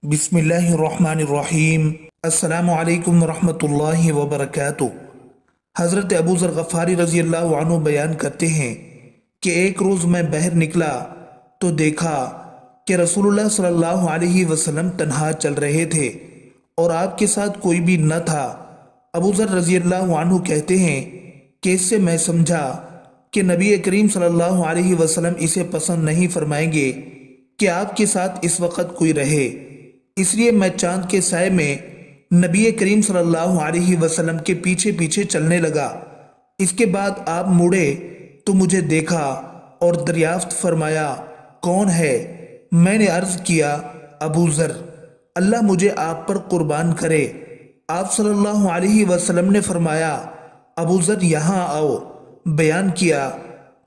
بسم اللہ الرحمن الرحیم۔ السلام علیکم ورحمۃ اللہ وبرکاتہ۔ حضرت ابو ذر غفاری رضی اللہ عنہ بیان کرتے ہیں کہ ایک روز میں باہر نکلا تو دیکھا کہ رسول اللہ صلی اللہ علیہ وسلم تنہا چل رہے تھے اور آپ کے ساتھ کوئی بھی نہ تھا۔ ابو ذر رضی اللہ عنہ کہتے ہیں کہ اس سے میں سمجھا کہ نبی کریم صلی اللہ علیہ وسلم اسے پسند نہیں فرمائیں گے کہ آپ کے ساتھ اس وقت کوئی رہے، اس لیے میں چاند کے سائے میں نبی کریم صلی اللہ علیہ وسلم کے پیچھے پیچھے چلنے لگا۔ اس کے بعد آپ مڑے تو مجھے دیکھا اور دریافت فرمایا، کون ہے؟ میں نے عرض کیا، ابو ذر، اللہ مجھے آپ پر قربان کرے۔ آپ صلی اللہ علیہ وسلم نے فرمایا، ابو ذر یہاں آؤ۔ بیان کیا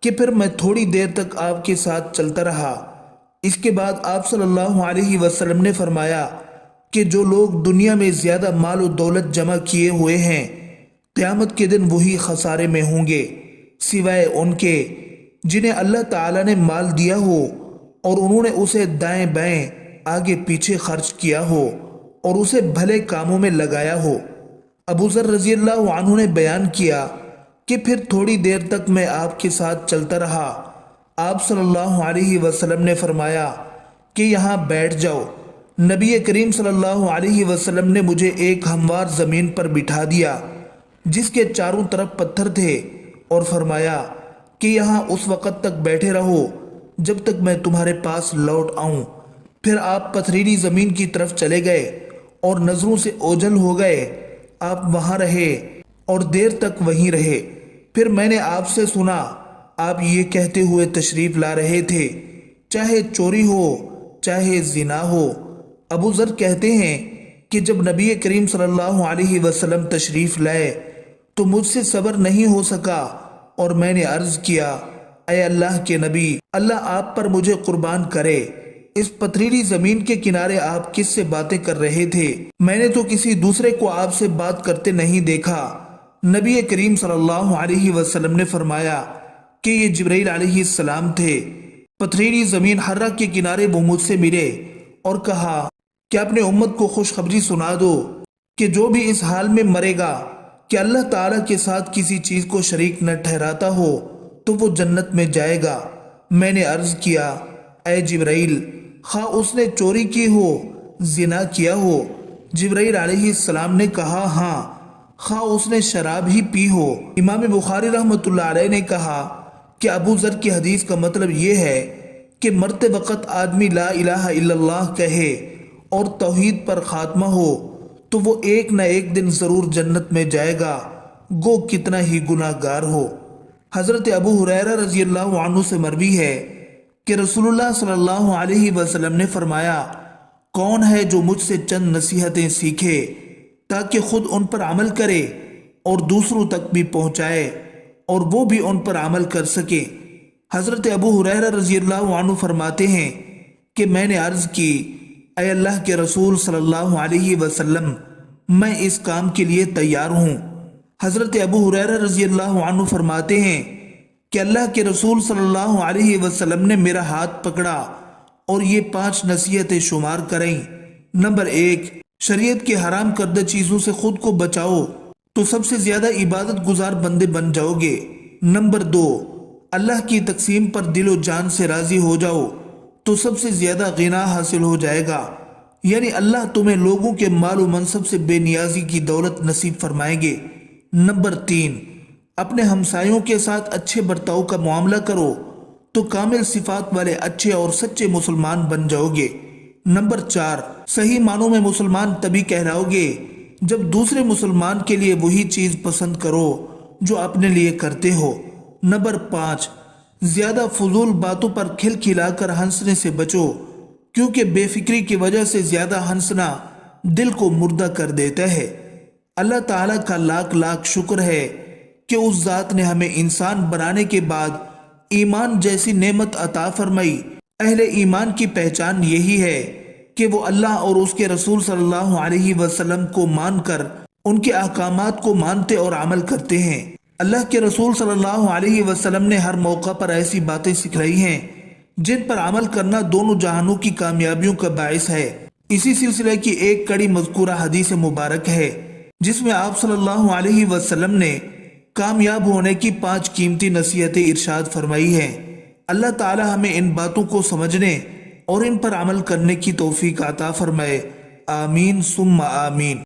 کہ پھر میں تھوڑی دیر تک آپ کے ساتھ چلتا رہا۔ اس کے بعد آپ صلی اللہ علیہ وسلم نے فرمایا کہ جو لوگ دنیا میں زیادہ مال و دولت جمع کیے ہوئے ہیں، قیامت کے دن وہی خسارے میں ہوں گے، سوائے ان کے جنہیں اللہ تعالیٰ نے مال دیا ہو اور انہوں نے اسے دائیں بائیں آگے پیچھے خرچ کیا ہو اور اسے بھلے کاموں میں لگایا ہو۔ ابو ذر رضی اللہ عنہ نے بیان کیا کہ پھر تھوڑی دیر تک میں آپ کے ساتھ چلتا رہا۔ آپ صلی اللہ علیہ وسلم نے فرمایا کہ یہاں بیٹھ جاؤ۔ نبی کریم صلی اللہ علیہ وسلم نے مجھے ایک ہموار زمین پر بٹھا دیا جس کے چاروں طرف پتھر تھے اور فرمایا کہ یہاں اس وقت تک بیٹھے رہو جب تک میں تمہارے پاس لوٹ آؤں۔ پھر آپ پتھریلی زمین کی طرف چلے گئے اور نظروں سے اوجھل ہو گئے۔ آپ وہاں رہے اور دیر تک وہیں رہے۔ پھر میں نے آپ سے سنا، آپ یہ کہتے ہوئے تشریف لا رہے تھے، چاہے چوری ہو چاہے زنا ہو۔ ابو ذر کہتے ہیں کہ جب نبی کریم صلی اللہ علیہ وسلم تشریف لائے تو مجھ سے صبر نہیں ہو سکا اور میں نے عرض کیا، اے اللہ کے نبی، اللہ آپ پر مجھے قربان کرے، اس پتھریلی زمین کے کنارے آپ کس سے باتیں کر رہے تھے؟ میں نے تو کسی دوسرے کو آپ سے بات کرتے نہیں دیکھا۔ نبی کریم صلی اللہ علیہ وسلم نے فرمایا کہ یہ جبرائیل علیہ السلام تھے۔ پتھریلی زمین حرہ کے کنارے وہ مجھ سے ملے اور کہا کہ اپنے امت کو خوشخبری سنا دو کہ جو بھی اس حال میں مرے گا کہ اللہ تعالیٰ کے ساتھ کسی چیز کو شریک نہ ٹھہراتا ہو تو وہ جنت میں جائے گا۔ میں نے عرض کیا، اے جبرائیل، خواہ اس نے چوری کی ہو، زنا کیا ہو؟ جبرائیل علیہ السلام نے کہا، ہاں، خواہ اس نے شراب ہی پی ہو۔ امام بخاری رحمۃ اللہ علیہ نے کہا کہ ابو ذر کی حدیث کا مطلب یہ ہے کہ مرتے وقت آدمی لا الہ الا اللہ کہے اور توحید پر خاتمہ ہو تو وہ ایک نہ ایک دن ضرور جنت میں جائے گا، گو کتنا ہی گناہ گار ہو۔ حضرت ابو ہریرہ رضی اللہ عنہ سے مروی ہے کہ رسول اللہ صلی اللہ علیہ وسلم نے فرمایا، کون ہے جو مجھ سے چند نصیحتیں سیکھے تاکہ خود ان پر عمل کرے اور دوسروں تک بھی پہنچائے اور وہ بھی ان پر عمل کر سکے؟ حضرت ابو ہریرہ رضی اللہ عنہ فرماتے ہیں کہ میں نے عرض کی، اے اللہ کے رسول صلی اللہ علیہ وسلم، میں اس کام کے لیے تیار ہوں۔ حضرت ابو ہریرہ رضی اللہ عنہ فرماتے ہیں کہ اللہ کے رسول صلی اللہ علیہ وسلم نے میرا ہاتھ پکڑا اور یہ 5 نصیحتیں شمار کریں۔ نمبر 1، شریعت کے حرام کردہ چیزوں سے خود کو بچاؤ تو سب سے زیادہ عبادت گزار بندے بن جاؤ گے۔ نمبر 2، اللہ کی تقسیم پر دل و جان سے راضی ہو جاؤ تو سب سے زیادہ غنا حاصل ہو جائے گا، یعنی اللہ تمہیں لوگوں کے مال و منصب سے بے نیازی کی دولت نصیب فرمائیں گے۔ نمبر 3، اپنے ہمسایوں کے ساتھ اچھے برتاؤ کا معاملہ کرو تو کامل صفات والے اچھے اور سچے مسلمان بن جاؤ گے۔ نمبر 4، صحیح معنوں میں مسلمان تبھی کہلاؤ گے جب دوسرے مسلمان کے لیے وہی چیز پسند کرو جو اپنے لیے کرتے ہو۔ نمبر 5، زیادہ فضول باتوں پر کھل کھلا کر ہنسنے سے بچو، کیونکہ بے فکری کی وجہ سے زیادہ ہنسنا دل کو مردہ کر دیتا ہے۔ اللہ تعالیٰ کا لاکھ لاکھ شکر ہے کہ اس ذات نے ہمیں انسان بنانے کے بعد ایمان جیسی نعمت عطا فرمائی۔ اہل ایمان کی پہچان یہی ہے کہ وہ اللہ اور اس کے رسول صلی اللہ علیہ وسلم کو مان کر ان کے احکامات کو مانتے اور عمل کرتے ہیں۔ اللہ کے رسول صلی اللہ علیہ وسلم نے ہر موقع پر ایسی باتیں سکھلائی ہیں جن پر عمل کرنا دونوں جہانوں کی کامیابیوں کا باعث ہے۔ اسی سلسلے کی ایک کڑی مذکورہ حدیث مبارک ہے جس میں آپ صلی اللہ علیہ وسلم نے کامیاب ہونے کی 5 قیمتی نصیحتیں ارشاد فرمائی ہیں۔ اللہ تعالی ہمیں ان باتوں کو سمجھنے اور ان پر عمل کرنے کی توفیق عطا فرمائے۔ آمین ثم آمین۔